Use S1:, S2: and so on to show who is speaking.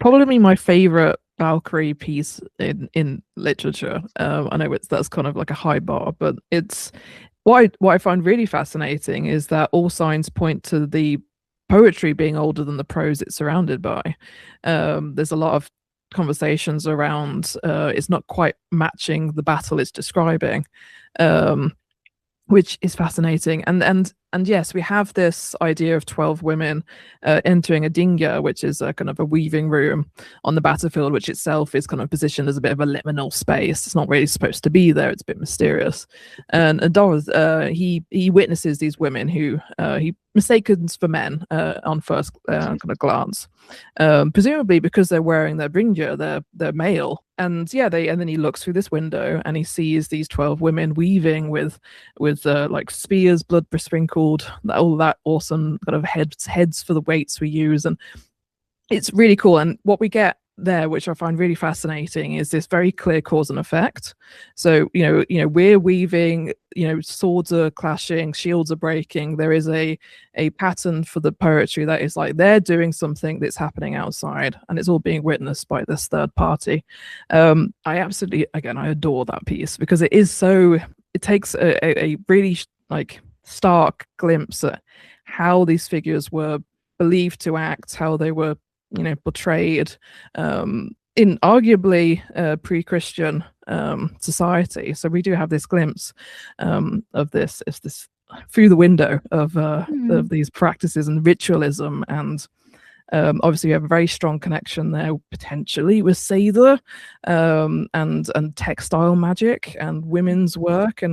S1: probably my favorite Valkyrie piece in literature. I know that's kind of like a high bar, but it's what I find really fascinating is that all signs point to the poetry being older than the prose it's surrounded by. There's a lot of conversations around it's not quite matching the battle it's describing, which is fascinating. And yes, we have this idea of 12 women entering a dinga, which is a kind of a weaving room on the battlefield, which itself is kind of positioned as a bit of a liminal space. It's not really supposed to be there. It's a bit mysterious. And Dorth, he witnesses these women who he mistakes for men on first kind of glance, presumably because they're wearing their bringja, they're male. And yeah, and then he looks through this window and he sees these 12 women weaving with like spears, blood besprinkled, all that awesome kind of heads for the weights we use. And it's really cool. And what we get there, which I find really fascinating, is this very clear cause and effect. So we're weaving, swords are clashing, shields are breaking. There is a pattern for the poetry that is like they're doing something that's happening outside, and it's all being witnessed by this third party. I absolutely, again, I adore that piece because it takes a really like stark glimpse at how these figures were believed to act, how they were portrayed in arguably pre-Christian society. So we do have this glimpse of this through the window of these practices and ritualism. And obviously we have a very strong connection there potentially with Seidr and textile magic and women's work. And